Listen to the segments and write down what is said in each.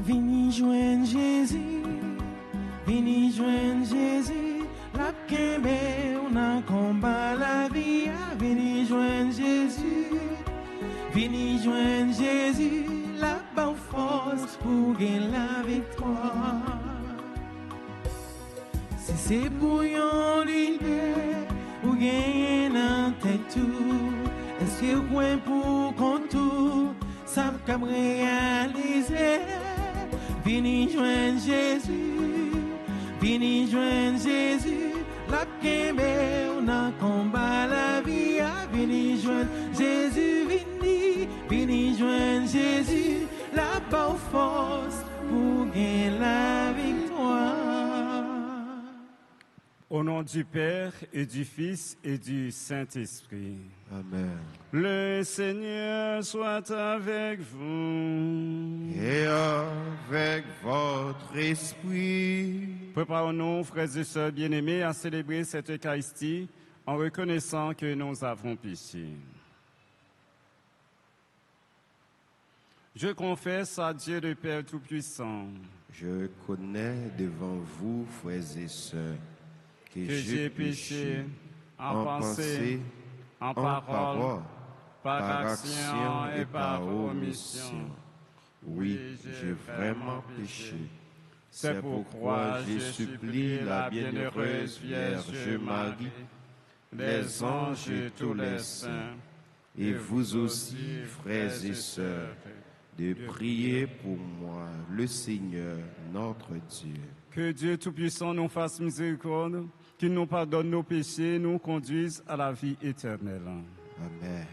Vini joindre Jésus, vini joindre Jésus, la kembe on a combat la vie, vini joindre Jésus, vini joindre Jésus, la bonne force pour gagner la victoire. Si c'est pour yon l'idée, ou gagner dans tête tout, est-ce que vous pour contour, ça va réaliser? Vini joindre Jésus, vini joindre Jésus, la kembe on a combat la vie, vini joindre Jésus, vini joindre Jésus, la bonne force pour gagner la victoire. Au nom du Père et du Fils et du Saint-Esprit. Amen. Le Seigneur soit avec vous. Et avec votre esprit. Préparons-nous, frères et sœurs bien-aimés, à célébrer cette Eucharistie en reconnaissant que nous avons péché. Je confesse à Dieu le Père Tout-Puissant. Je connais devant vous, frères et sœurs, que j'ai péché en pensée, en parole, par action et par omission. Oui, j'ai vraiment péché. C'est pourquoi je supplie la bienheureuse Vierge Marie, les anges et tous les saints, et vous aussi, frères et sœurs, de prier pour moi, le Seigneur, notre Dieu. Que Dieu Tout-Puissant nous fasse miséricorde, qu'il nous pardonne nos péchés et nous conduise à la vie éternelle. Amen.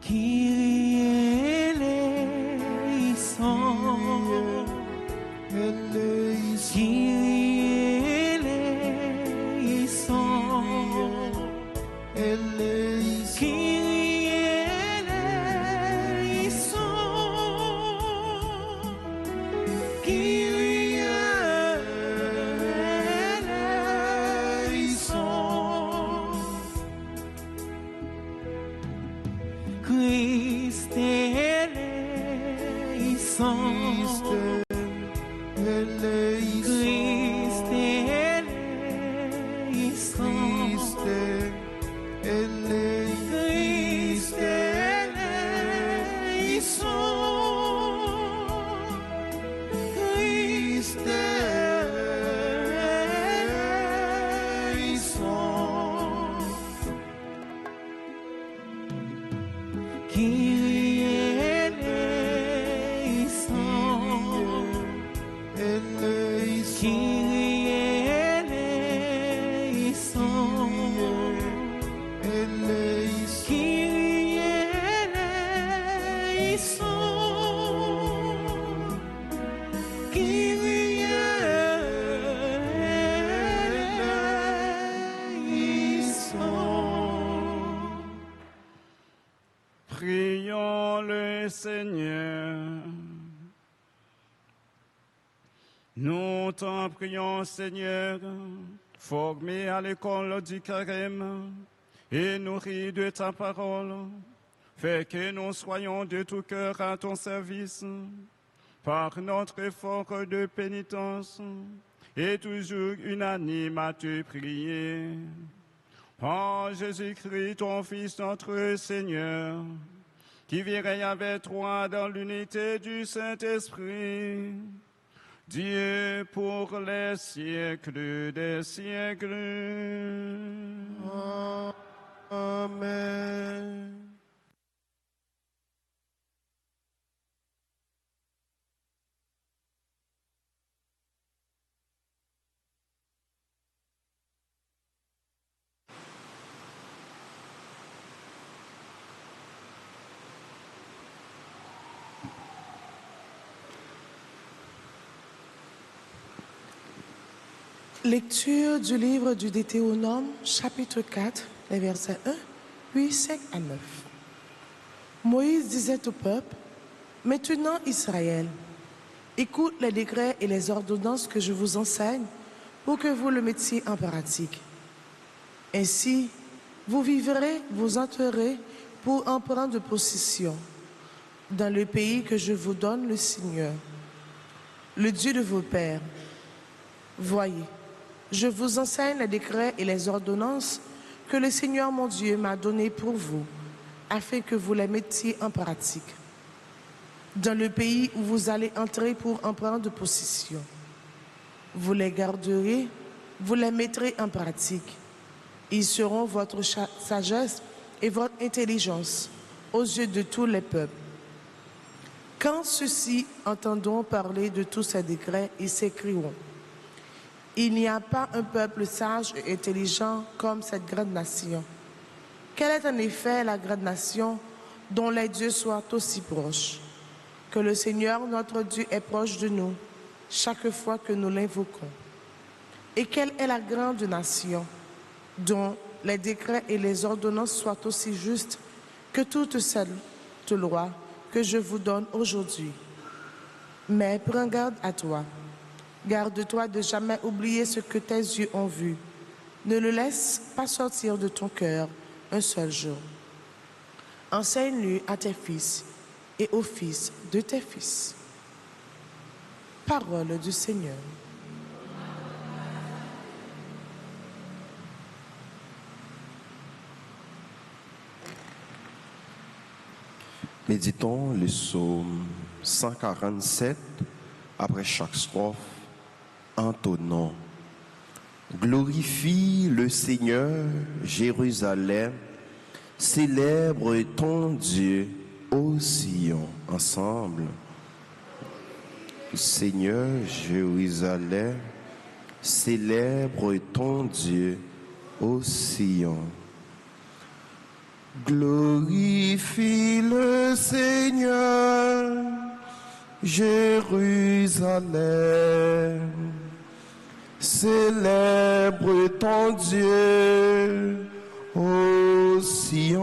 Kyrie eleison, Kyrie eleison, Kyrie eleison, Kyrie eleison, Christ eleison, Christ eleison, Christ eleison, Kyrie eleison, Kyrie eleison, Kyrie eleison, Kyrie eleison. Prions le Seigneur. Nous t'en prions, Seigneur, formés à l'école du Carême et nourris de ta parole, fais que nous soyons de tout cœur à ton service, par notre effort de pénitence, et toujours unanime à te prier. Par Jésus-Christ, ton Fils, notre Seigneur, qui vit règne avec toi dans l'unité du Saint-Esprit, Dieu pour les siècles des siècles. Amen. Lecture du livre du Deutéronome, chapitre 4, les versets 1, puis 5 à 9. Moïse disait au peuple, « Maintenant Israël, écoute les décrets et les ordonnances que je vous enseigne pour que vous le mettiez en pratique. Ainsi, vous vivrez, vous entrerez pour en prendre possession dans le pays que je vous donne, le Seigneur, le Dieu de vos pères. Voyez, je vous enseigne les décrets et les ordonnances que le Seigneur mon Dieu m'a donnés pour vous, afin que vous les mettiez en pratique dans le pays où vous allez entrer pour en prendre possession. Vous les garderez, vous les mettrez en pratique. Ils seront votre sagesse et votre intelligence aux yeux de tous les peuples. Quand ceux-ci entendront parler de tous ces décrets, ils s'écrieront: il n'y a pas un peuple sage et intelligent comme cette grande nation. Quelle est en effet la grande nation dont les dieux soient aussi proches? Que le Seigneur notre Dieu est proche de nous chaque fois que nous l'invoquons. Et quelle est la grande nation dont les décrets et les ordonnances soient aussi justes que toutes celles de loi que je vous donne aujourd'hui. Mais prends garde à toi. Garde-toi de jamais oublier ce que tes yeux ont vu. Ne le laisse pas sortir de ton cœur un seul jour. Enseigne-le à tes fils et aux fils de tes fils. Parole du Seigneur. Méditons le psaume 147 après chaque strophe, entonnons. Glorifie le Seigneur, Jérusalem, célèbre ton Dieu, ô Sion, ensemble. Seigneur, Jérusalem, célèbre ton Dieu, ô Sion. Glorifie le Seigneur, Jérusalem, célèbre ton Dieu, ô Sion.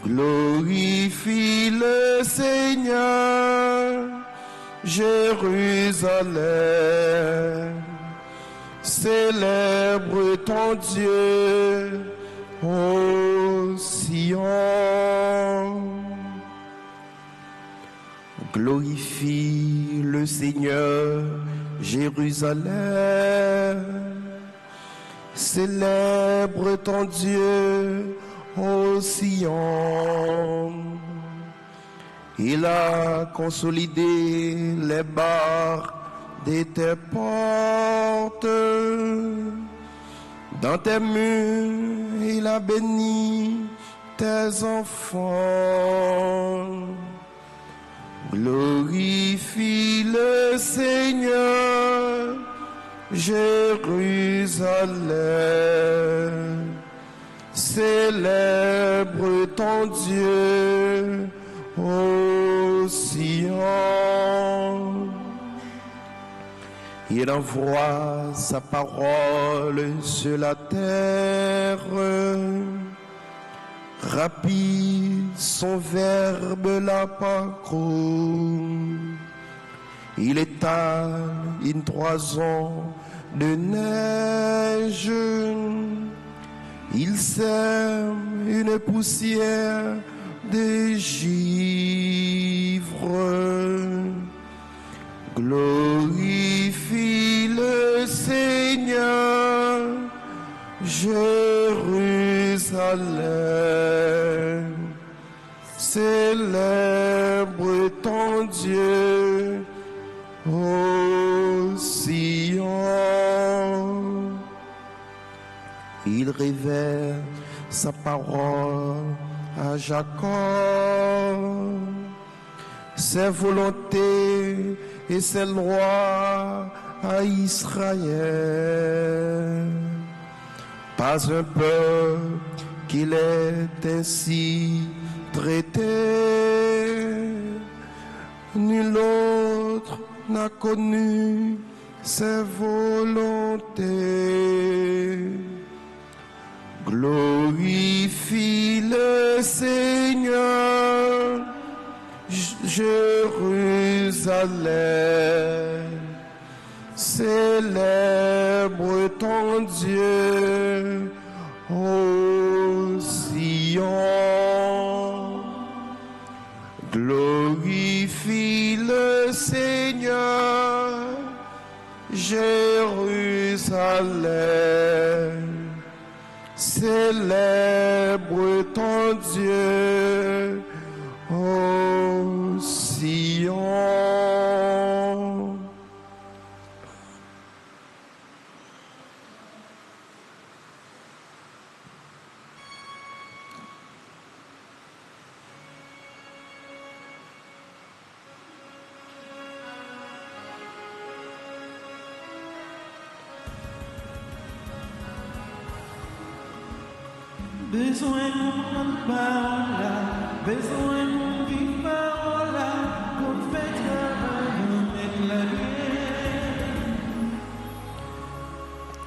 Glorifie le Seigneur, Jérusalem, célèbre ton Dieu, ô Sion. Glorifie le Seigneur, Jérusalem, célèbre ton Dieu, ô Sion. Il a consolidé les barres de tes portes. Dans tes murs, il a béni tes enfants. Glorifie le Seigneur, Jérusalem. Célèbre ton Dieu, ô Sion. Il envoie sa parole sur la terre. Rapide, son verbe la parcourt. Il étale une toison de neige. Il sème une poussière de givre. Glorifie le Seigneur, Jérusalem. Célèbre ton Dieu, ô Sion. Il révèle sa parole à Jacob, ses volontés et ses lois à Israël. Pas un peuple qu'il est ainsi traité, nul autre n'a connu ses volontés. Glorifie le Seigneur, Jérusalem, Célèbre ton Dieu, ô Sion. Glorifie le Seigneur, Jérusalem. Célèbre ton Dieu, ô Sion. Besoin de parole, besoin de vivre parole, pour faire travail, mettre la lumière.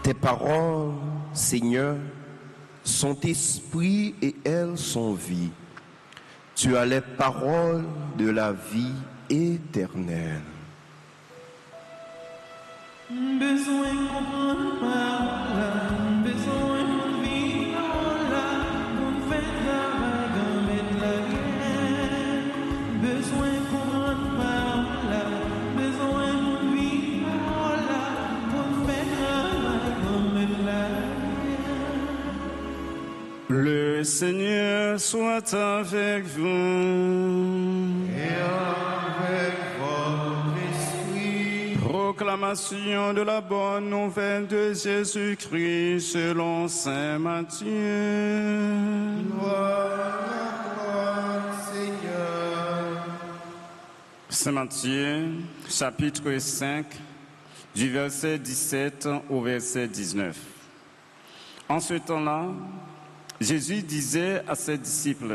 Tes paroles, Seigneur, sont esprit et elles sont vie. Tu as les paroles de la vie éternelle. Besoin de comprendre parole, besoin de vivre parole, pour faire travail, mettre la lumière. Besoin de comprendre parole, besoin de vivre parole, pour faire travail, mettre la lumière. Le Seigneur soit avec vous. Et avec votre esprit. Proclamation de la bonne nouvelle de Jésus-Christ selon saint Matthieu. Gloire à toi, Seigneur. Saint Matthieu, chapitre 5, du verset 17 au verset 19. En ce temps-là, Jésus disait à ses disciples,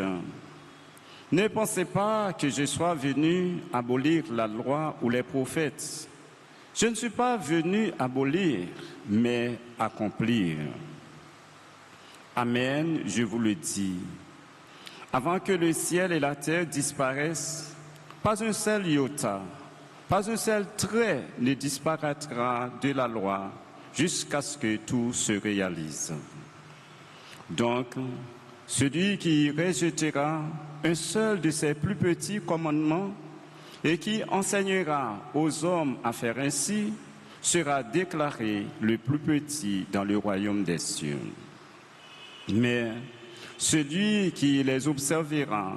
« Ne pensez pas que je sois venu abolir la loi ou les prophètes. Je ne suis pas venu abolir, mais accomplir. Amen, je vous le dis. Avant que le ciel et la terre disparaissent, pas un seul iota, pas un seul trait ne disparaîtra de la loi jusqu'à ce que tout se réalise. Donc, celui qui rejettera un seul de ses plus petits commandements et qui enseignera aux hommes à faire ainsi, sera déclaré le plus petit dans le royaume des cieux. Mais celui qui les observera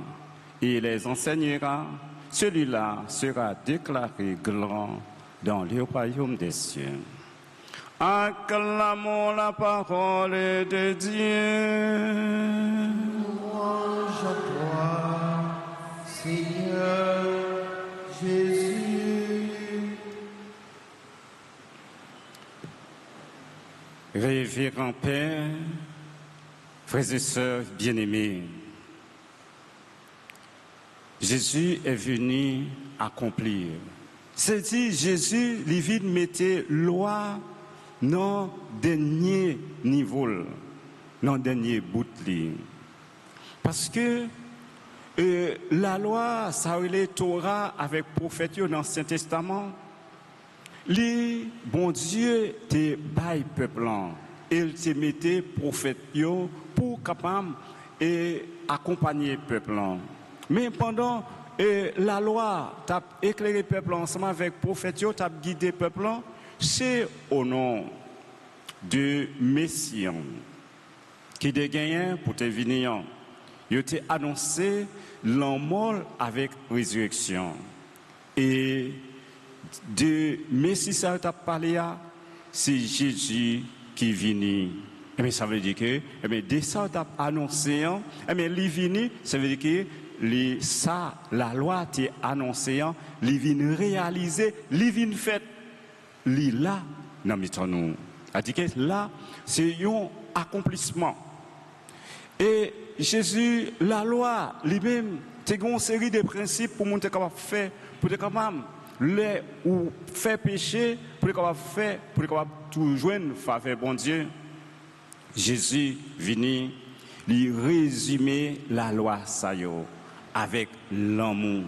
et les enseignera, celui-là sera déclaré grand dans le royaume des cieux. Acclamons la parole de Dieu. Louange à toi, Seigneur Jésus. Révérend Père, frères et sœurs bien-aimés, Jésus est venu accomplir. C'est-à-dire, Jésus, lui mettait loi non dernier niveau, non dernier bout de ligne. Parce que la loi, ça relait Torah avec prophète dans l'Ancien Testament. Les bon Dieu te bail peuple, il te mettait prophète pour capable et accompagner peuple. Mais pendant la loi, t'a éclairé peuple ensemble avec prophète, t'a guidé peuple. C'est au nom de Messie qui te gagne pour te venir. Il t'a annoncé l'amour avec résurrection. Et de Messie, ça t'a parlé, c'est Jésus qui vient. Et bien, ça veut dire que, dès ça t'a annoncé, il vient, ça veut dire que la loi t'a annoncé, il vient réaliser, il vient fait. Là, dans nous. C'est-à-dire que là, c'est un accomplissement. Et Jésus, la loi, lui-même, c'est une série de principes pour nous capable faire, pour être capable les ou faire pécher, pour être capable faire, pour être capable tout joindre faveur bon Dieu. Jésus venu lui résumer la loi ça avec l'amour.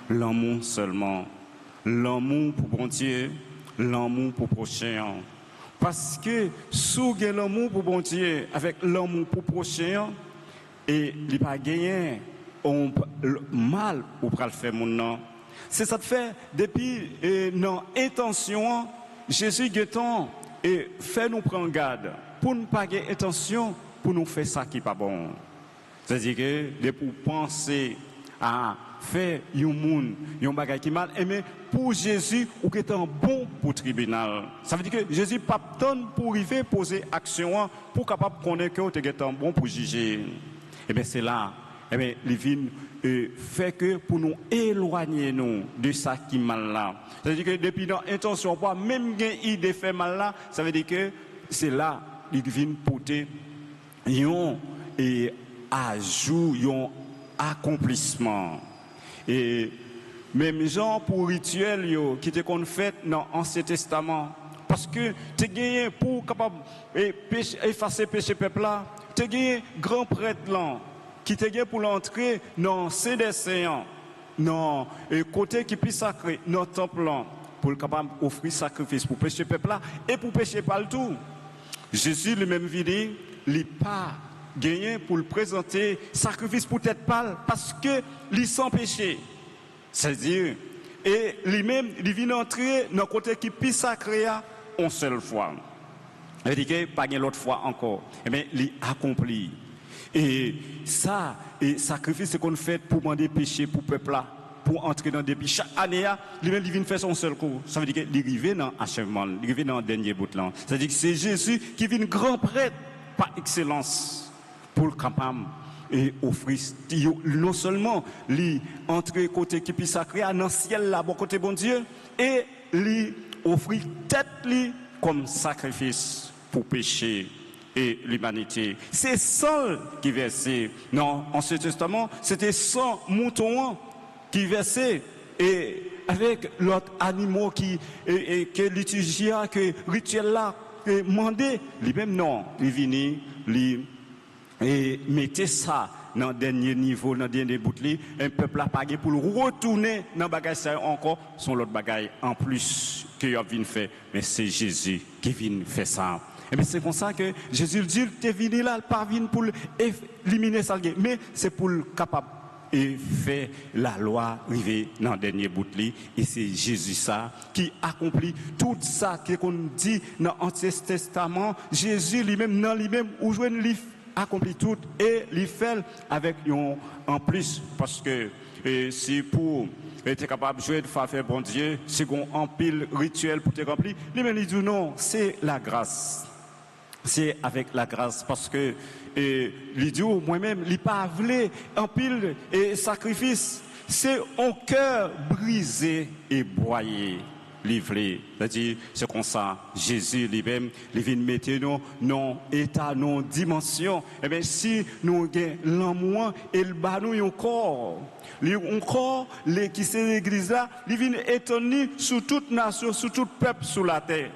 L'amour seulement. L'amour pour bon Dieu, l'amour pour prochain. Parce que sous l'amour pour bon Dieu, avec l'amour pour prochain, et il pas gagné mal ou pour le faire mon nom. C'est ça de fait depuis nos intentions, Jésus guettant et fait nous prendre garde pour ne pas avoir intention pour nous faire ça qui n'est pas bon. C'est-à-dire que pour penser à faire un bagage qui mal, mais pour Jésus, ou qui est un bon pour le tribunal. Ça veut dire que Jésus pas tant pour arriver poser action pour capable connaître que tu es un bon pour juger. Et bien c'est là, et bien les vignes fait que pour nous éloigner nous de ça qui mal là. Ça veut dire que depuis notre intention, pas même une idée fait mal là, ça veut dire que c'est là les vignes porter et ajout, accomplissement. Et même gens pour rituel qui étaient qu'on fait dans l'Ancien Testament. Parce que tu as gagné pour capable effacer péché peuple là, tu as gagné grand prêtre là, qui t'a gagné pour l'entrer dans CDC, dans le côté qui est sacré, dans le temple là, pour capable offrir sacrifice pour péché peuple là et pour péché pas le tout. Jésus lui-même venu, il pas gagné pour le présenter sacrifice pour tête pâle parce que il sans péché. C'est-à-dire, et lui-même, il vient entrer dans le côté qui est sacré une seule fois. Il dit que pas l'autre fois encore. Eh bien, il accomplit. Et ça, et sacrifice qu'on fait pour demander péché pour le peuple là, pour entrer dans des pays. Chaque année, lui-même, il vient faire son seul coup. Ça veut dire qu'il arrive dans l'achèvement, il arrive dans le dernier bout là. C'est-à-dire que c'est Jésus qui vient grand prêtre par excellence pour le capable. Et offrir, non seulement entrer côté qui est sacré, dans le ciel là, bon côté bon Dieu, et lui offrir tête comme sacrifice pour péché et l'humanité. C'est seul qui versait. Non, en Ancien Testament, c'était 100 moutons qui versaient. Et avec l'autre animal que l'utilisait, que rituel là, demandé, lui-même non, il venait, et mettez ça dans le dernier niveau, dans le dernier bout, un peuple a payé pour le retourner dans le bagage encore, son l'autre bagage en plus qu'il a venu faire. Mais c'est Jésus qui vient faire ça. Et bien c'est comme ça que Jésus dit, tu es venu là, pas venu pour éliminer ça, mais c'est pour le capable et faire la loi arriver dans le dernier bout et c'est Jésus ça qui accomplit tout ça qu'on dit dans l'Ancien Testament. Jésus lui-même, dans lui-même, où jouer une livre accomplit tout et les fait avec en plus parce que si pour être capable de jouer de faire bon Dieu, c'est qu'on empile rituel pour te remplir, lui-même il dit non, c'est la grâce. C'est avec la grâce parce que il dit moi-même, il pas voulu empile et sacrifice, c'est un cœur brisé et broyé. Livré, c'est-à-dire c'est comme ça Jésus lui-même il vient mettre nous non état non dimension. Et bien si nous avons l'amour et le bas nous un corps qui c'est l'église là il vient étonner sur toute nation sur tout peuple sur la terre.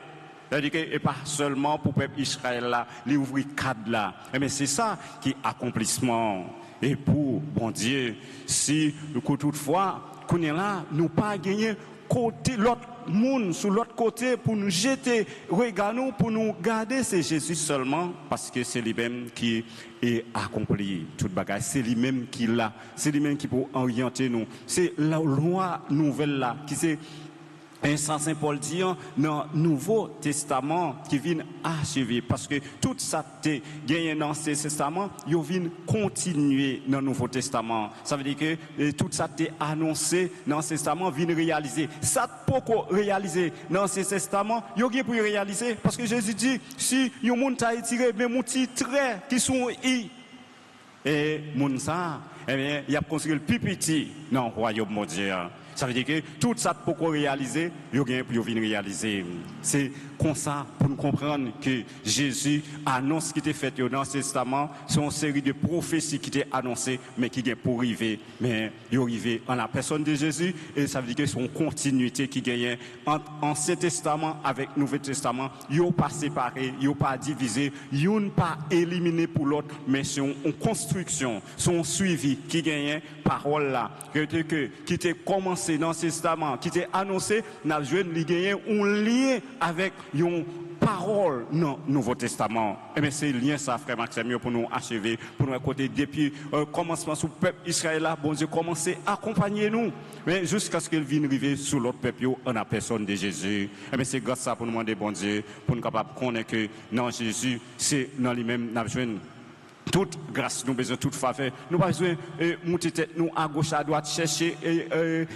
C'est-à-dire que et pas seulement pour le peuple Israël là il ouvre cadre là. Et bien c'est ça qui est accomplissement. Et pour bon Dieu si toutefois qu'on est là nous pas gagner côté l'autre monde sur l'autre côté pour nous jeter regard nous pour nous garder c'est Jésus seulement parce que c'est lui-même qui est accompli toute bagage c'est lui-même qui l'a c'est lui-même qui peut orienter nous c'est la loi nouvelle là qui c'est un Saint Paul dit dans le Nouveau Testament qui vient achever parce que tout ça est gagné dans ce testament il vient continuer dans le Nouveau Testament ça veut dire que tout ça est annoncé dans ce testament vient réaliser ça peut réaliser dans ce testament il vient pour réaliser parce que Jésus dit si un monde t'a tiré mais mon petit trait qui sont et mon ça eh bien il a construit le plus petit dans le royaume de Dieu. Ça veut dire que tout ça pour réaliser, il y a pour venir réaliser. C'est comme ça pour nous comprendre que Jésus annonce ce qui était fait dans le Testament, c'est une série de prophéties qui étaient annoncées, mais qui est pour arriver. Mais il est arrivé en la personne de Jésus, et ça veut dire que c'est une continuité qui gagne entre l'Ancien Testament avec le Nouveau Testament. Il n'y a pas séparé, il n'y a pas divisé, il n'y a pas éliminé pour l'autre, mais c'est une construction, c'est un suivi qui gagne parole là, qui était commencé commencé dans ce testament, qui était annoncé, n'a joué un lien avec une parole dans le Nouveau Testament. Et bien, c'est lien ça, frère Maxime, pour nous achever, pour nous côté depuis commencement sous le peuple Israël là, bon Dieu, commencer à accompagner nous, mais jusqu'à ce qu'il vienne arriver sur l'autre peuple en la personne de Jésus. Et bien, c'est grâce à ça pour nous demander, bon Dieu, pour nous capables de connaître que dans Jésus, c'est dans lui-même, nous avons toute grâce, nous besoin toute faveur. Nous pas besoin de monter tête nous à gauche, à droite, chercher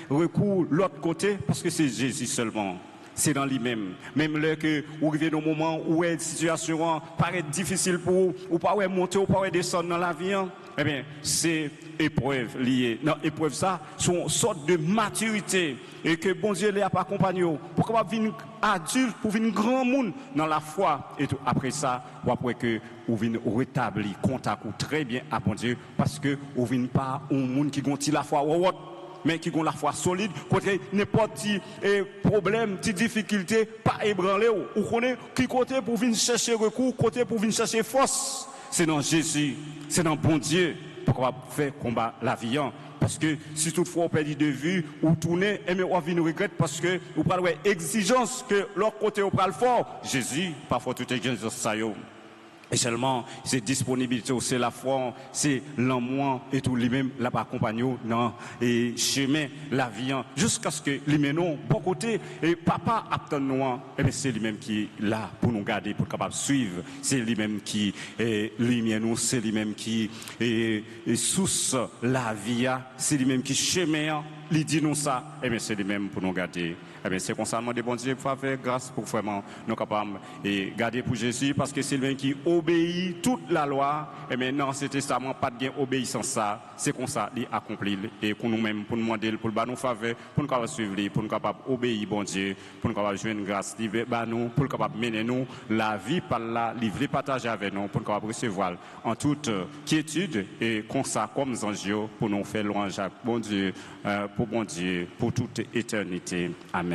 recours l'autre côté, parce que c'est Jésus seulement. C'est dans lui-même. Même là que vous arrivez dans un moment où la situation paraît difficile pour vous, ou pas monter, ou pas descendre dans la vie, eh bien, c'est épreuve liée. Non, épreuve ça, sont une sorte de maturité. Et que bon Dieu les a pas accompagné. Pour qu'on vienne adulte, pour venir grand monde dans la foi. Et tout. Après ça, ou après que vous venez rétablir contact très bien à bon Dieu. Parce que vous venez pas un monde qui gonti la foi ou autre, mais qui ont la foi solide, côté n'importe quel problème, petite difficulté, pas ébranler ou connaît qui côté pour venir chercher recours, côté pour venir chercher force. C'est dans Jésus, c'est dans bon Dieu pour qu'on va faire combat la vie. Parce que si toutefois on perd de vue ou tourner, et on va nous regretter parce que vous parlez exigence que l'autre côté on parle fort. Jésus, parfois tout exigence ça yo. Et seulement, c'est disponibilité, c'est la foi, c'est l'amour et tout lui-même là-bas accompagné dans le chemin, la vie, jusqu'à ce que lui-même, bon côté, et papa attend nous, et bien c'est lui-même qui est là pour nous garder, pour capable suivre, c'est lui-même qui est lumière nous, c'est lui-même qui est source la vie, c'est lui-même qui chemin, il dit nous ça, et bien c'est lui-même pour nous garder. Eh bien, c'est constamment de bon Dieu pour faire grâce pour vraiment nous capables et garder pour Jésus parce que c'est lui qui obéit toute la loi. Et maintenant, ce testament, pas de bien obéissance ça. C'est comme ça, il accomplit. Et pour nous-mêmes, pour nous demander, pour nous faveur, pour nous capables suivre, pour nous capables obéir, bon Dieu, pour nous capables jouer une grâce, nous, pour nous capables mener nous la vie par là, livrer, partager avec nous, pour nous capables recevoir en toute quiétude et comme ça, comme anges, pour nous faire louange à bon Dieu, pour toute éternité. Amen.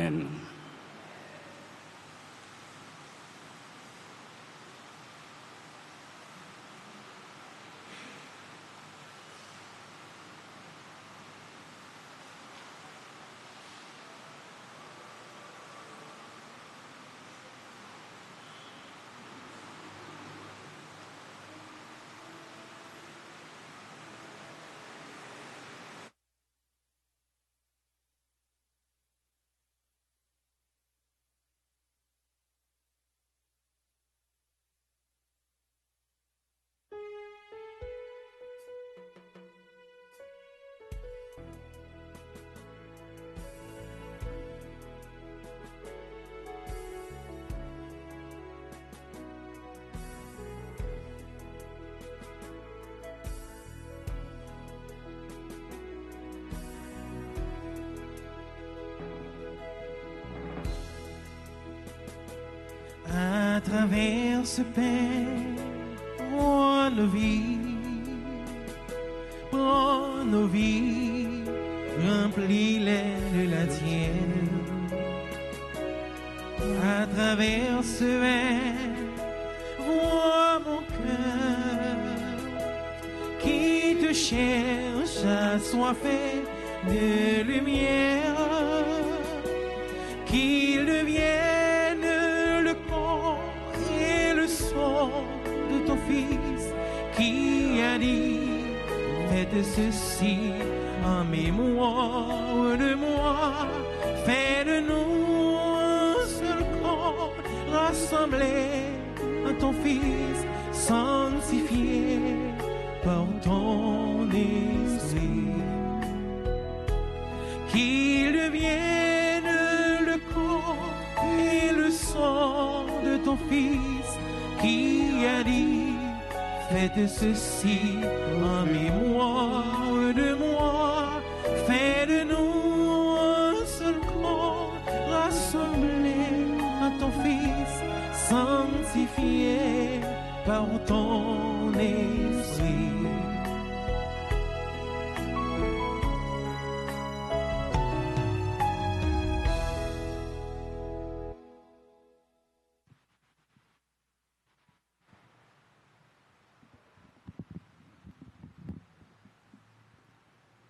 À travers ce pain, prends nos vies, remplis-les de la tienne. À travers ce vin, vois mon cœur qui te cherche, assoiffé de lumière, qu'il devienne le corps et le sang de ton Fils qui a dit: faites ceci en mémoire de moi. Fais de nous un seul corps rassemblé à ton Fils, sanctifié par ton esprit. Qu'il devienne le corps et le sang de ton Fils qui a dit: faites ceci en mémoire de moi. Fais de nous un seul corps rassemblé à ton Fils, sanctifié par ton esprit.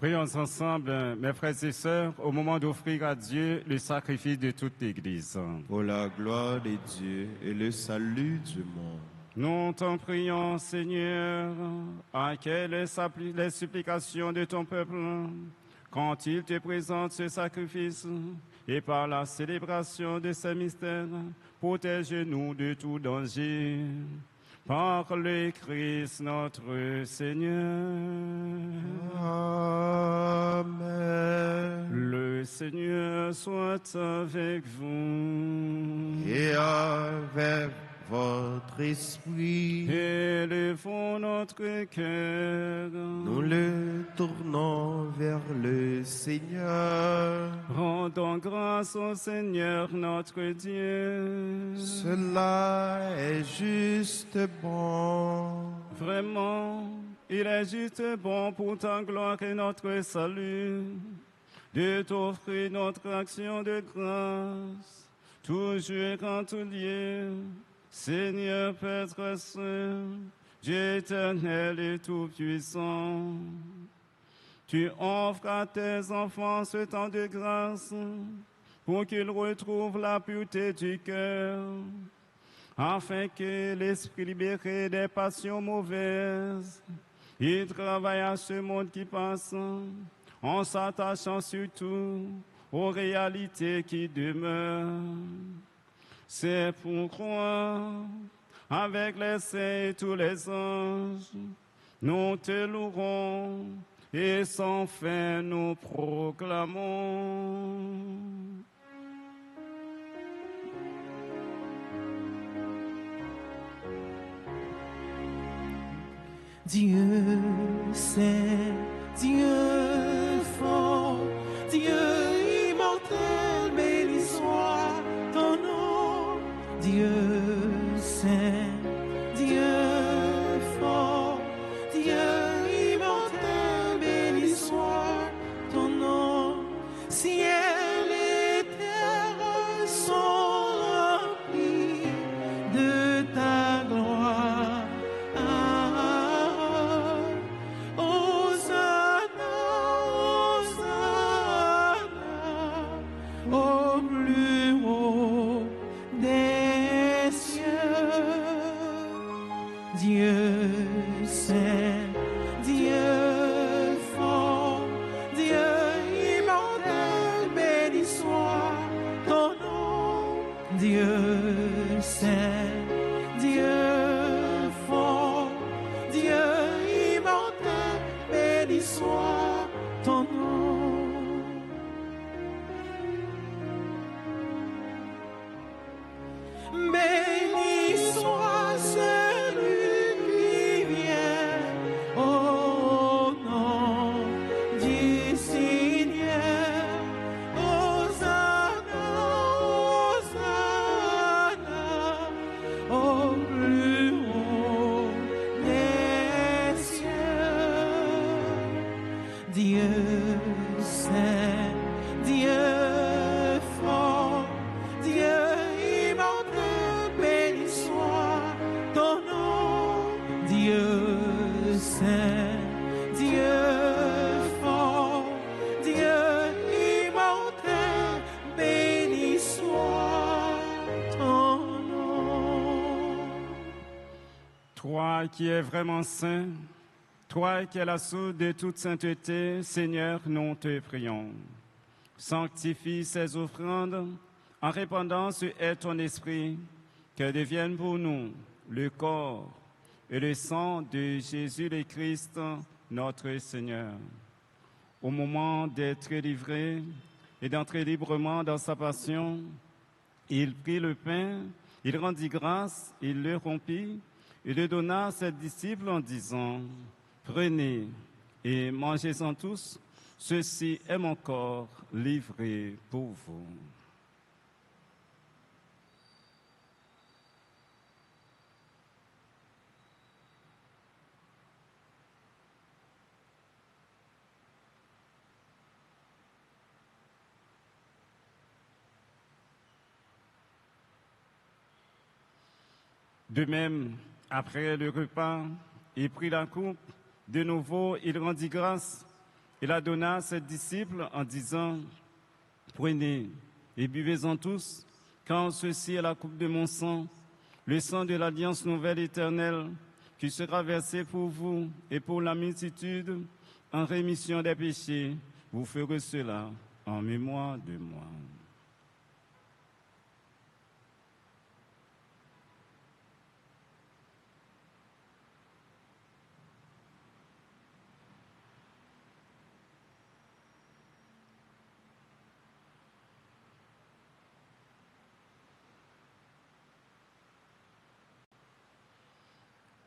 Prions ensemble, mes frères et sœurs, au moment d'offrir à Dieu le sacrifice de toute l'Église. Pour la gloire de Dieu et le salut du monde. Nous t'en prions, Seigneur, accueille les supplications de ton peuple quand il te présente ce sacrifice et par la célébration de ces mystères, protège-nous de tout danger. Par le Christ notre Seigneur. Amen. Le Seigneur soit avec vous. Et avec votre esprit, Élevons notre cœur. nous le tournons vers le Seigneur. Rendons grâce au Seigneur notre Dieu. Cela est juste bon. Vraiment, il est juste bon pour ta gloire et notre salut de t'offrir notre action de grâce, toujours en tout lieu. Seigneur Père Saint, Dieu éternel et tout-puissant, tu offres à tes enfants ce temps de grâce pour qu'ils retrouvent la pureté du cœur, afin que l'esprit libéré des passions mauvaises, il travaille à ce monde qui passe, en s'attachant surtout aux réalités qui demeurent. C'est pourquoi, avec les saints et tous les anges, nous te louerons et sans fin nous proclamons. Dieu saint, Dieu fort, Dieu immortel, béni soit ton nom. Dieu saint, Dieu fort, Dieu immortel, béni soit ton nom. Ciel et terre sont remplis de ta gloire. Au plus haut des cieux, Dieu saint, Dieu fort, Dieu immortel, béni soit ton nom. Dieu saint, Dieu fort, Dieu immortel, béni soit ton nom. Béni soit celui qui vient au nom du Seigneur. Hosanna, Hosanna, au plus haut des cieux. Dieu saint, Dieu fort, Dieu immortel, béni soit ton nom. Dieu saint, Dieu fort, Dieu immortel, béni soit ton nom. Toi qui es vraiment saint, toi qui es la source de toute sainteté, Seigneur, nous te prions. Sanctifie ces offrandes en répandant sur elle ton esprit, qu'elles deviennent pour nous le corps et le sang de Jésus le Christ, notre Seigneur. Au moment d'être livré et d'entrer librement dans sa passion, il prit le pain, il rendit grâce, il le rompit et le donna à ses disciples en disant: Prenez et mangez-en tous, ceci est mon corps livré pour vous. De même, après le repas, il prit la coupe. De nouveau, il rendit grâce. Il la donna à ses disciples en disant, « Prenez et buvez-en tous, car ceci est la coupe de mon sang, le sang de l'alliance nouvelle éternelle, qui sera versé pour vous et pour la multitude en rémission des péchés. Vous ferez cela en mémoire de moi. »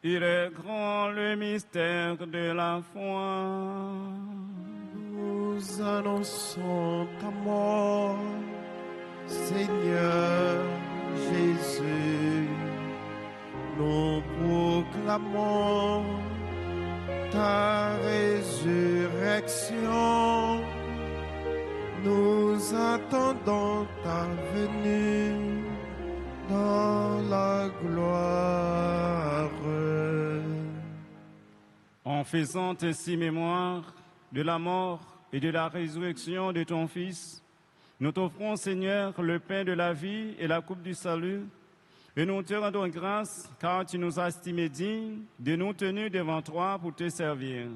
Il est grand le mystère de la foi. Nous annonçons ta mort, Seigneur Jésus. Nous proclamons ta résurrection. Nous attendons ta venue dans la gloire. En faisant ainsi mémoire de la mort et de la résurrection de ton Fils, nous t'offrons, Seigneur, le pain de la vie et la coupe du salut, et nous te rendons grâce car tu nous as estimés dignes de nous tenir devant toi pour te servir.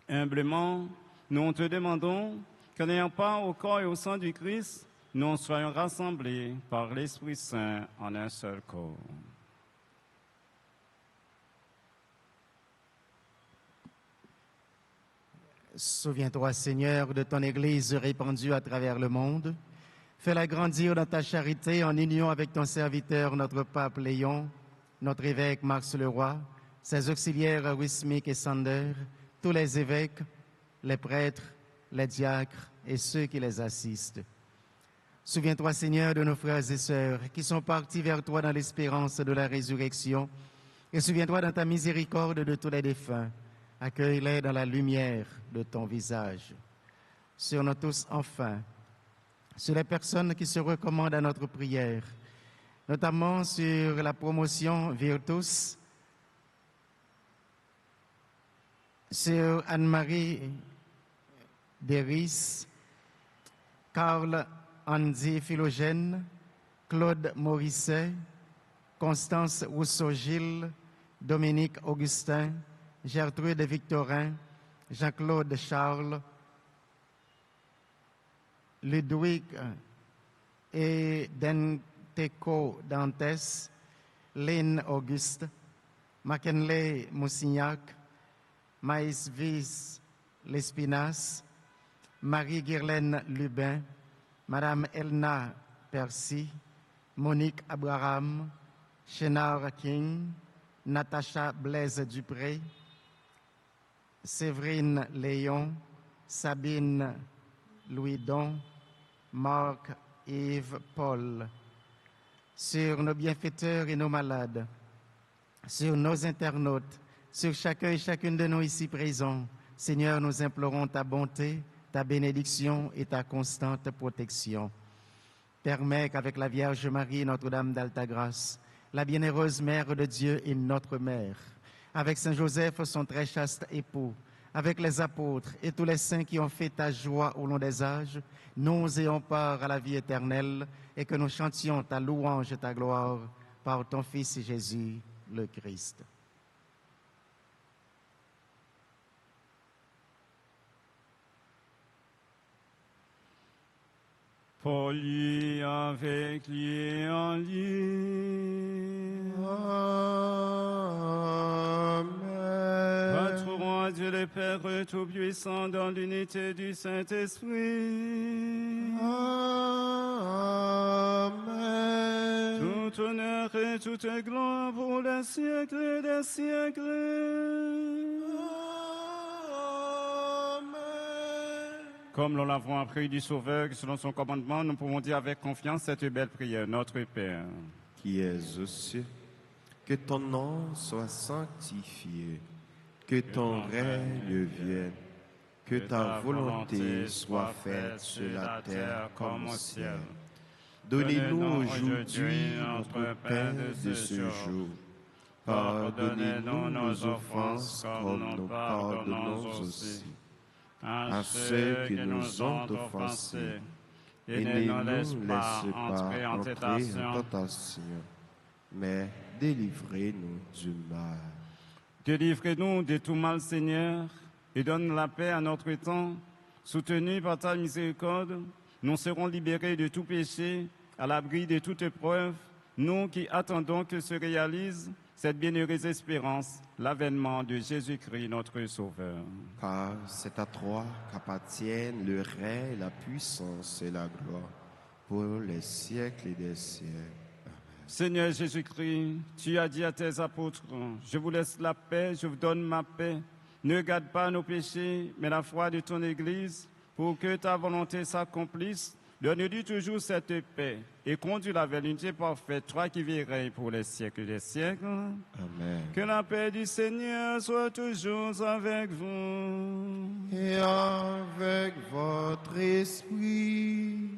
Humblement, nous te demandons qu'en ayant part au corps et au sang du Christ, nous soyons rassemblés par l'Esprit Saint en un seul corps. Souviens-toi, Seigneur, de ton Église répandue à travers le monde. Fais-la grandir dans ta charité en union avec ton serviteur, notre pape Léon, notre évêque Marx Leroy, ses auxiliaires Wismik et Sander, tous les évêques, les prêtres, les diacres et ceux qui les assistent. Souviens-toi, Seigneur, de nos frères et sœurs qui sont partis vers toi dans l'espérance de la résurrection. Et souviens-toi dans ta miséricorde de tous les défunts. Accueille-les dans la lumière de ton visage. Sur nous tous, enfin, sur les personnes qui se recommandent à notre prière, notamment sur la promotion Virtus, sur Anne-Marie Deris, Karl Andy Philogène, Claude Morisset, Constance Rousseau-Gilles, Dominique Augustin, Gertrude Victorin, Jean-Claude Charles, Ludwig et Denteco Dantes, Lynn Auguste, Mackenley Moussignac, Maïs Viz Lespinasse, Marie-Guirlaine Lubin, Madame Elna Percy, Monique Abraham, Chénard King, Natacha Blaise Dupré, Séverine Léon, Sabine Louis-Don, Marc Yves Paul, sur nos bienfaiteurs et nos malades, sur nos internautes, sur chacun et chacune de nous ici présents. Seigneur, nous implorons ta bonté, ta bénédiction et ta constante protection. Permets qu'avec la Vierge Marie, Notre-Dame d'Alta-Grâce, la bienheureuse Mère de Dieu et notre Mère, avec Saint Joseph, son très chaste époux, avec les apôtres et tous les saints qui ont fait ta joie au long des âges, nous ayons part à la vie éternelle et que nous chantions ta louange et ta gloire par ton Fils Jésus, le Christ. Pour lui, avec lui, en lui. Amen. Votre roi Dieu le Père Tout-Puissant dans l'unité du Saint-Esprit. Amen. Tout honneur et toute gloire pour les siècles des siècles. Comme nous l'avons appris du Sauveur, selon son commandement, nous pouvons dire avec confiance cette belle prière. Notre Père, qui es aux cieux, que ton nom soit sanctifié, que ton règne vienne, que ta volonté soit faite sur la terre comme au ciel. Donnez-nous aujourd'hui notre pain de ce jour. Pardonnez-nous nos offenses comme nous pardonnons aussi. à ceux qui nous ont offensés, et ne nous laisse pas entrer en tentation, mais délivrez-nous du mal. Délivrez-nous de tout mal, Seigneur, et donne la paix à notre temps. Soutenus par ta miséricorde, nous serons libérés de tout péché, à l'abri de toute épreuve, nous qui attendons que se réalise cette bienheureuse espérance, l'avènement de Jésus-Christ, notre Sauveur. Car c'est à toi qu'appartiennent le règne, la puissance et la gloire pour les siècles des siècles. Seigneur Jésus-Christ, tu as dit à tes apôtres, je vous laisse la paix, je vous donne ma paix. Ne garde pas nos péchés, mais la foi de ton Église, pour que ta volonté s'accomplisse. Donne-lui toujours cette paix et conduis-la vers l'unité parfaite, toi qui vis et règnes pour les siècles des siècles. Amen. Que la paix du Seigneur soit toujours avec vous. Et avec votre esprit.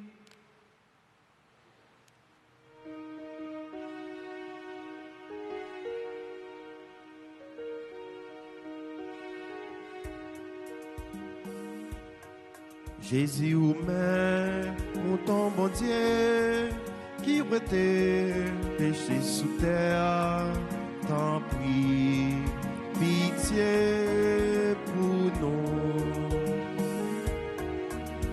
Jésus ou mère, mon ton bon Dieu, qui était péché sous terre, t'en prie, pitié pour nous.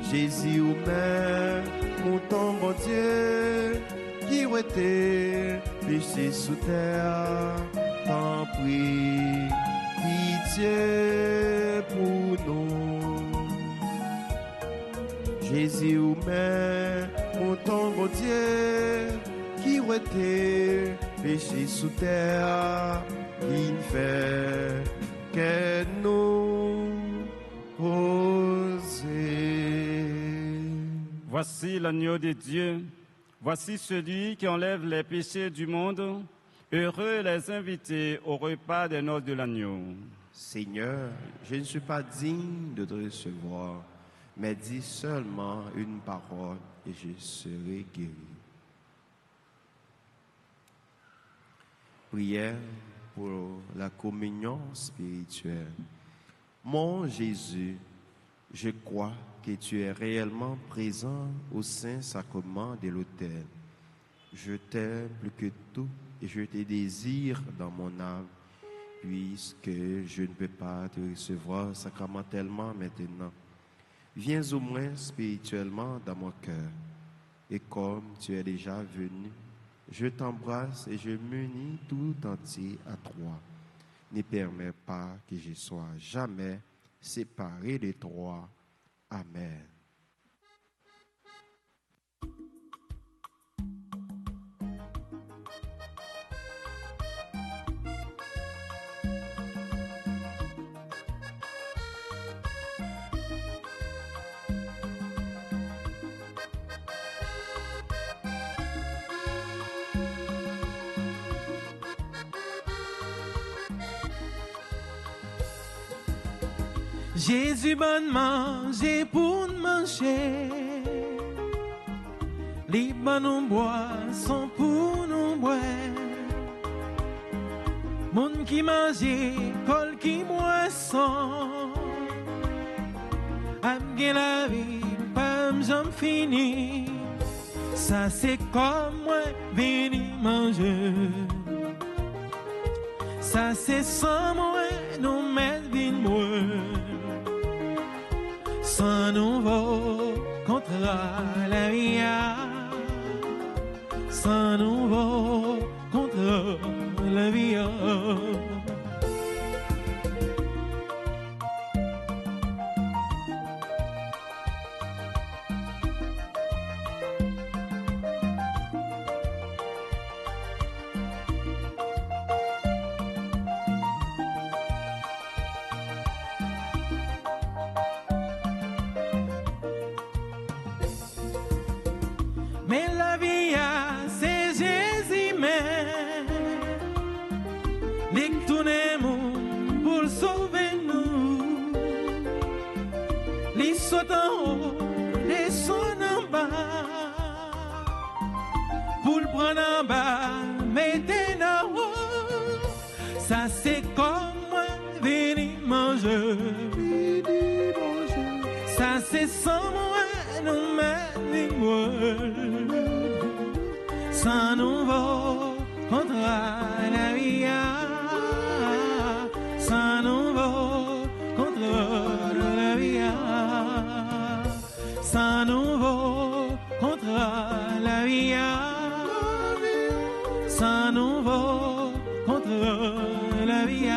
Jésus ou mère, mon ton bon Dieu, qui était péché sous terre, t'en prie, pitié pour nous. Jésus ou mère, mon ton bon Dieu, qui était péché sous terre, il fait que nous oser. Voici l'agneau de Dieu, voici celui qui enlève les péchés du monde. Heureux les invités au repas des noces de l'agneau. Seigneur, je ne suis pas digne de te recevoir, mais dis seulement une parole et je serai guéri. Prière pour la communion spirituelle. Mon Jésus, je crois que tu es réellement présent au Saint-Sacrement de l'autel. Je t'aime plus que tout et je te désire dans mon âme, puisque je ne peux pas te recevoir sacramentellement maintenant. Viens au moins spirituellement dans mon cœur. Et comme tu es déjà venu, je t'embrasse et je m'unis tout entier à toi. Ne permets pas que je sois jamais séparé de toi. Amen. Jésus bonne manger pour manger, les bonnes boissons pour nous boire. Moun qui mange, col qui boisson, am gen la vie, pas j'en fini. Ça c'est comme moi venir manger. Ça c'est sans moi nous mettre vin moi. Sans nouveau contre la vie, sans nouveau contre la vie. Mais la vie, c'est Jésus, mais dès que tout le monde pour sauver nous, les sautent en haut, les sautent en bas, pour le prendre en bas, mettez en haut. Ça c'est comme moi, venez manger, venez manger. c'est sans moi, nous mène sans nous va contre la vie, sans nous va contre la vie, sans nous va contre la vie, sans nous va contre la vie.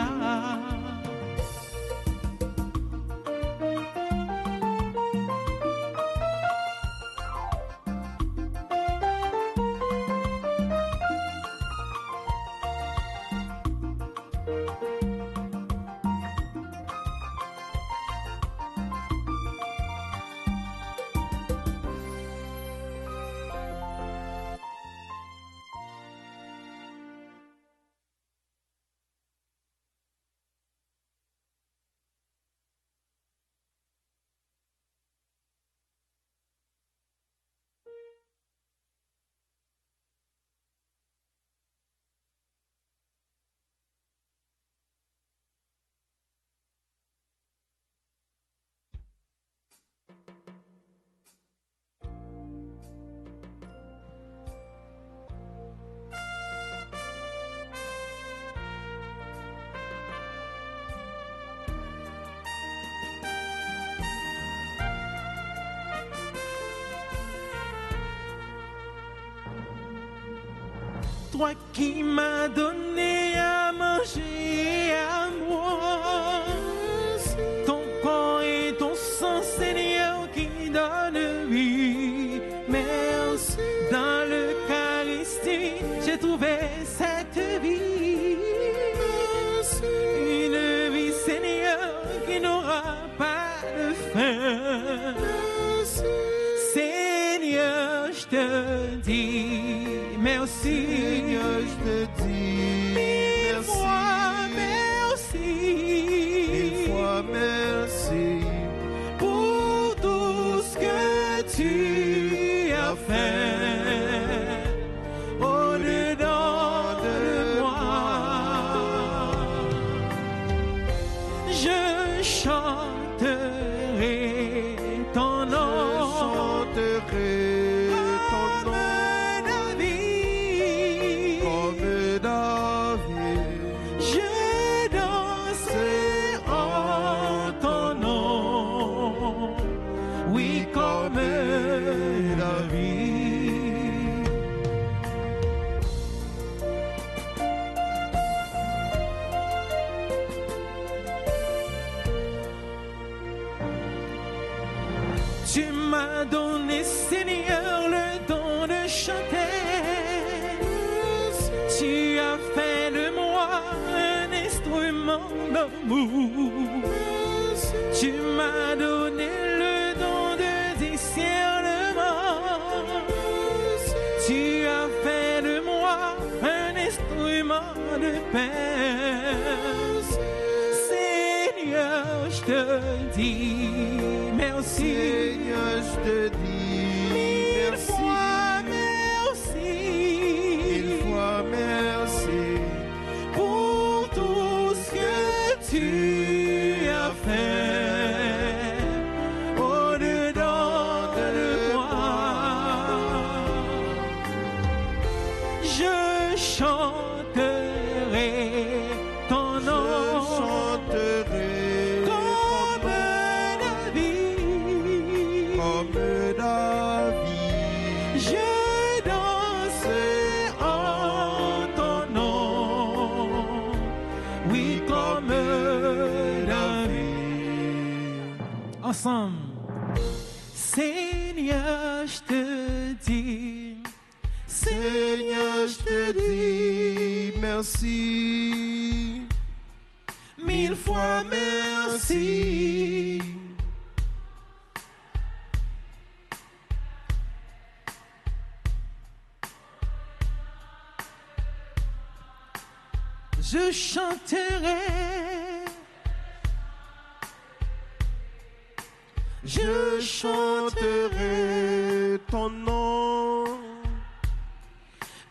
Toi qui m'as donné à manger à moi, ton corps et ton sang, Seigneur, qui donne vie. Merci. Dans l'Eucharistie, j'ai trouvé cette vie. Merci. Une vie, Seigneur, qui n'aura pas de fin. Merci. Seigneur, je te dis merci. Seigneur, je te dis mille fois merci. Mille fois merci pour tout ce que tu as fait au-dedans de moi. Je chanterai ton nom. Je chanterai ton nom. Tu m'as donné, Seigneur, le don de chanter. Tu as fait de moi un instrument d'amour. Tu m'as donné le don de discernement. Tu as fait de moi un instrument de paix. Seigneur, je te dis merci. Seigneur, je te dis mille merci. fois merci. Mille fois merci pour tout ce que tu as fait au-dedans de moi. Je chanterai ton nom. Je chanterai ensemble. Seigneur, je te dis, Seigneur, je te dis merci. Mille fois merci. Je chanterai, je chanterai ton nom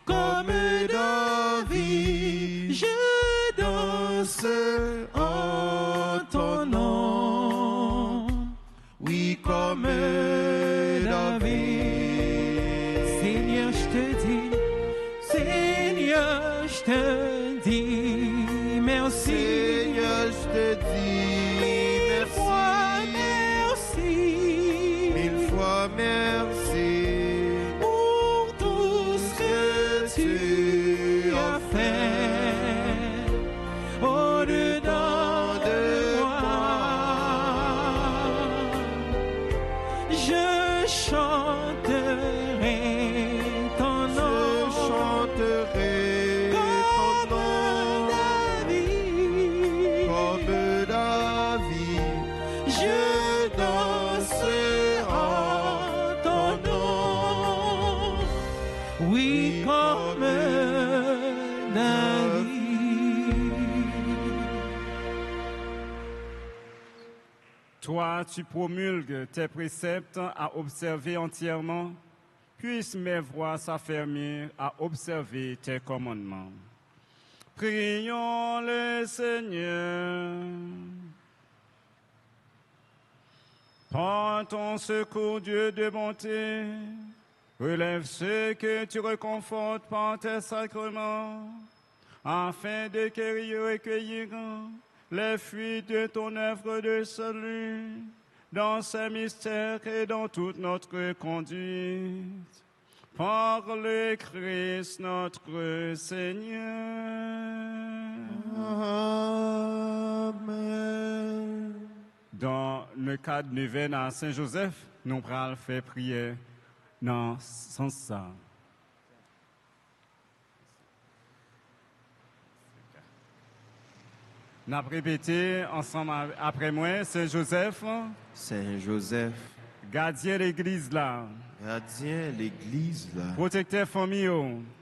comme David. Je danse en ton nom. Oui, comme merci pour tout ce que tu as fait au-dedans de moi. Je chanterai ton nom. Je chanterai Comme David, comme David. je danserai en ton nom. Oui, comme David. Toi, tu promulgues tes préceptes à observer entièrement. Puissent mes voix s'affermir à observer tes commandements. Prions le Seigneur. Prends ton secours, Dieu de bonté. Relève ceux que tu réconfortes par tes sacrements, afin de recueillir les fruits de ton œuvre de salut, dans ces mystères et dans toute notre conduite. Par le Christ notre Seigneur. Amen. Dans le cadre neuvaine à Saint-Joseph, nous allons faire prière dans ce sens-là. Nous avons répété ensemble après moi, Saint-Joseph, Saint Joseph, gardien de l'église là, gardien l'église là, protecteur famille.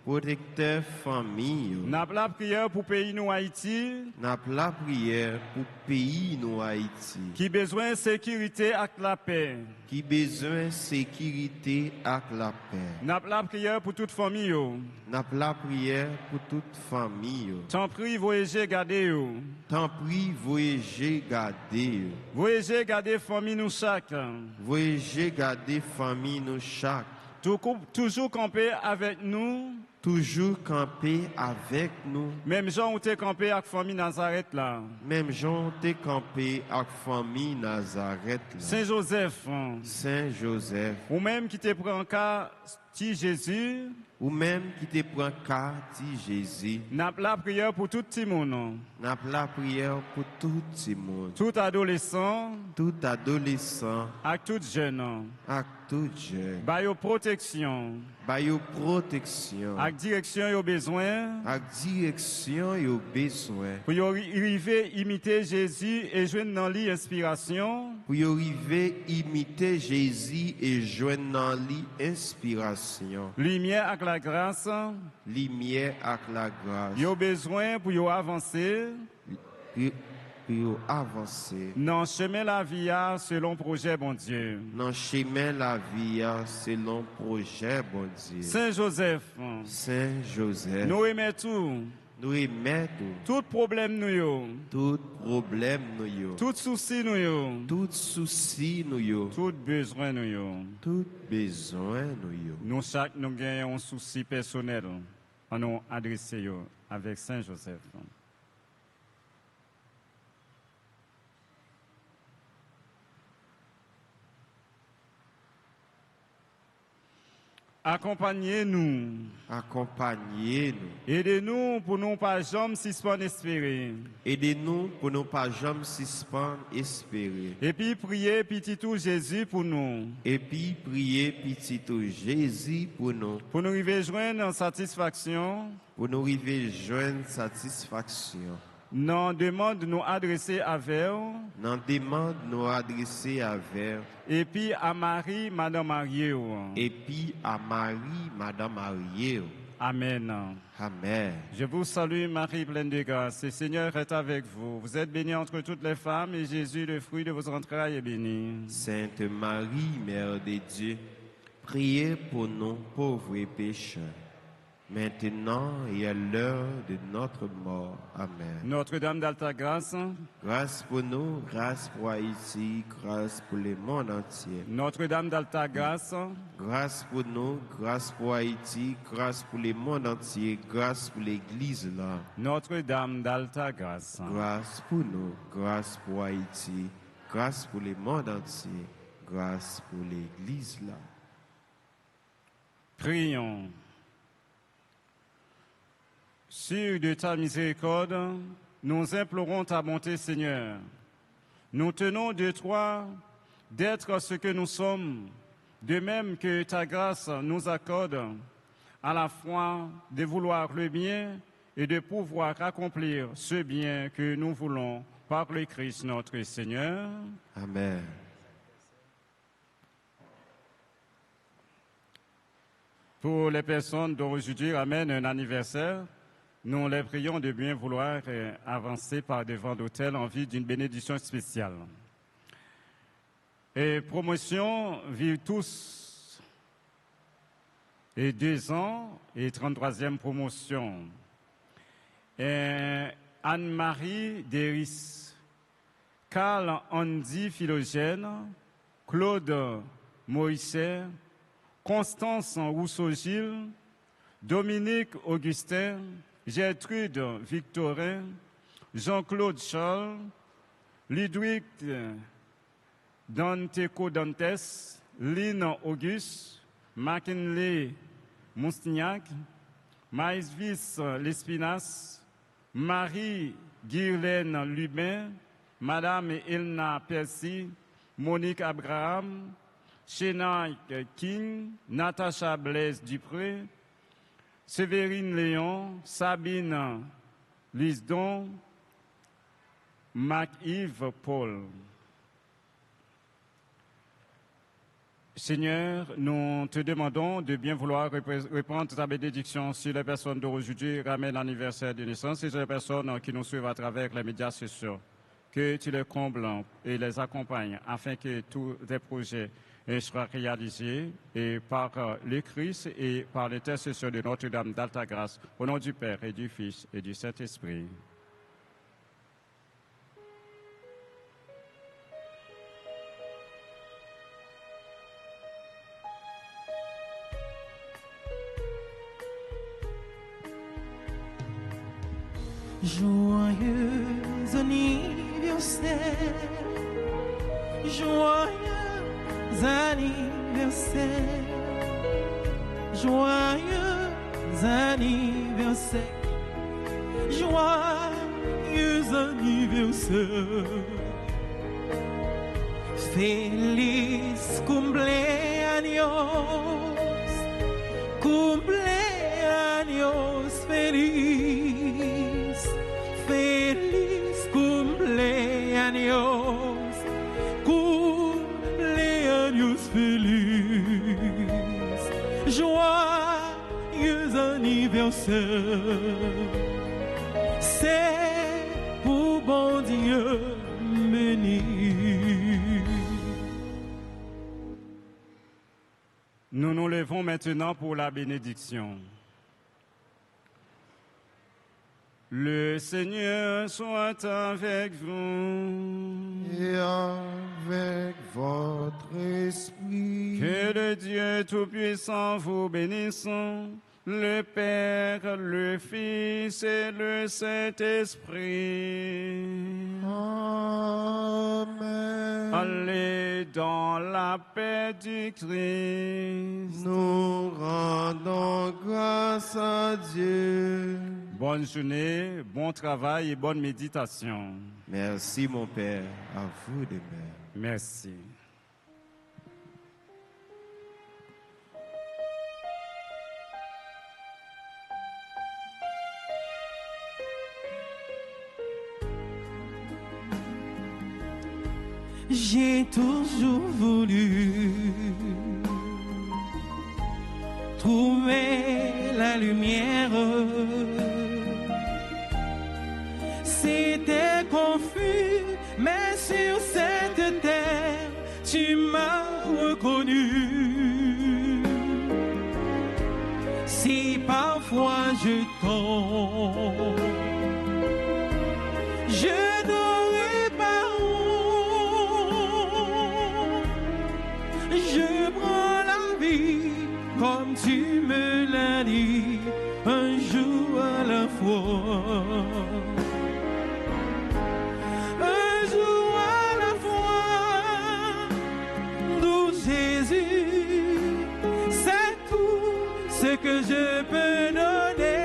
protecteur famille. Nous avons la prière pour le pays nous Haïti, N'a la prière pour pays nous Haïti, qui besoin de sécurité et la paix. qui besoin sécurité avec la paix. Nous avons la prière pour toute famille. N'a la prière pour toute famille. T'en prie, voyagez, gardez. Tant pis, voyagez, gardez. Voyagez, gardez famille nous chaque. Voyagez, gardez famille nous chaque. Toujours camper avec nous. Toujours camper avec nous. Même gens ont été campés avec famille Nazareth là. Même gens t'es campé avec famille Nazareth là. Saint-Joseph, Saint Joseph. ou même qui te prend cas ti Jésus, Ou même qui te prend carte Jésus. n'a la prière pour tout le monde. N'a la prière pour tout le monde. Tout adolescent, Tout adolescent. avec tout jeune. Avec tout jeune. Ba yo protection, Ba yo protection. avec direction yo besoin. Avec direction yo besoin. Pour y arriver imiter Jésus et joindre dans lui inspiration. Pour y arriver imiter Jésus et joindre dans lui inspiration. Lumière avec la grâce. Lumière avec la grâce. Yo besoin pour yo avancer. Pour avancer. Non, chemin la vie selon projet bon Dieu. Dans chemin la vie selon projet bon Dieu. Saint Joseph, Saint Joseph. nous aimons tout. Nous aimons Tout problème nous yo. tout problème nous yo. Tout souci nous yo. Tout souci nous yo. Tout besoin nous yo. Tout besoin nous yo. Nous chaque nous gagnons un souci personnel à nous adresser yo avec Saint Joseph. Accompagnez-nous. Accompagnez-nous. Aidez-nous pour nous pas jamais suspendre espérer. Aidez-nous pour ne pas jamais suspendre espérer. Et puis priez petit tout Jésus pour nous. Et puis priez petit tout Jésus pour nous. Pour nous arriver joindre en satisfaction. Pour nous arriver joindre satisfaction. Non, demande nous adresser à vous. N'en demande nous adresser à vers. Et puis à Marie, Madame Marie. Et puis à Marie, Madame Marie. Amen. Amen. Je vous salue, Marie pleine de grâce. Le Seigneur est avec vous. Vous êtes bénie entre toutes les femmes et Jésus, le fruit de vos entrailles, est béni. Sainte Marie, Mère de Dieu, priez pour nous pauvres et pécheurs, maintenant et à l'heure de notre mort. Amen. Notre-Dame d'Alta Grâce, Grâce pour nous, grâce pour Haïti, grâce pour le monde entier. Notre-Dame d'Alta Grâce, Grâce pour nous, grâce pour Haïti, grâce pour le monde entier, grâce pour l'Église là. Notre-Dame d'Alta Grâce. Grâce pour nous, grâce pour Haïti, grâce pour le monde entier, grâce pour l'Église là. Prions. Sûr de ta miséricorde, nous implorons ta bonté, Seigneur. Nous tenons de toi d'être ce que nous sommes, de même que ta grâce nous accorde à la fois de vouloir le bien et de pouvoir accomplir ce bien que nous voulons par le Christ notre Seigneur. Amen. Pour les personnes dont aujourd'hui ramènent un anniversaire, nous les prions de bien vouloir avancer par devant l'autel en vue d'une bénédiction spéciale. Et promotion Vive tous, et 2 ans, et 33e promotion. Et Anne-Marie Deris, Carl Andy Philogène, Claude Moïse, Constance Rousseau-Gilles, Dominique Augustin, Gertrude Victorin, Jean-Claude Charles, Ludwig Danteco Dantes, Lynn Auguste, McKinley Moustignac, Maïsvis Lespinasse, Marie Guirlaine Lubin, Madame Elna Percy, Monique Abraham, Shena King, Natacha Blaise Dupré, Séverine Léon, Sabine Lisdon, Marc-Yves Paul. Seigneur, nous te demandons de bien vouloir répandre ta bénédiction sur les personnes d'aujourd'hui, ramène l'anniversaire de naissance et sur les personnes qui nous suivent à travers les médias sociaux. Que tu les combles et les accompagnes afin que tous tes projets soient réalisés et par le Christ et par l'intercession de Notre-Dame d'Alta Grâce, au nom du Père et du Fils et du Saint-Esprit. Joyeux anniversaire, joyeux anniversaire, joyeux anniversaire, joyeux anniversaire. Feliz cumpleaños, cumpleaños feliz, feliz cumpleaños, cumpleaños feliz, joyeux anniversaire. C'est pour bon Dieu béni. Nous nous levons maintenant pour la bénédiction. Le Seigneur soit avec vous. Et avec votre esprit. Que le Dieu Tout-Puissant vous bénisse, le Père, le Fils et le Saint-Esprit. Amen. Allez dans la paix du Christ. Nous rendons grâce à Dieu. Bonne journée, bon travail et bonne méditation. Merci mon Père, à vous de même. Merci. J'ai toujours voulu trouver la lumière. C'était confus, mais sur cette terre, tu m'as reconnu. Si parfois je tombe, je n'aurai pas honte. Je prends la vie comme tu me l'as dit, un jour à la fois. Un jour à la fois, d'où Jésus, c'est tout ce que je peux donner.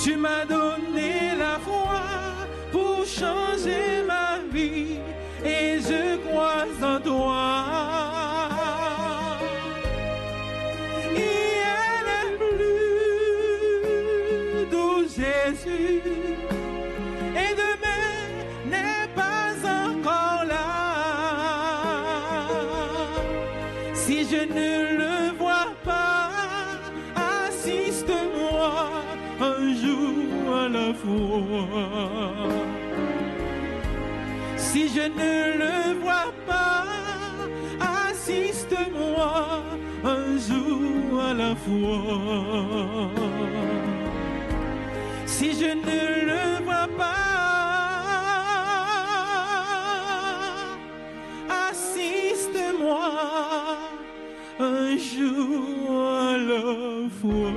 Tu m'as donné la foi pour changer ma vie et je crois en toi. Il n'est plus doux Jésus et demain n'est pas encore là. Si je ne le vois pas, assiste-moi un jour à la fois. Si je ne le vois pas, assiste-moi un jour à la fois. Si je ne le vois pas, assiste-moi un jour à la fois.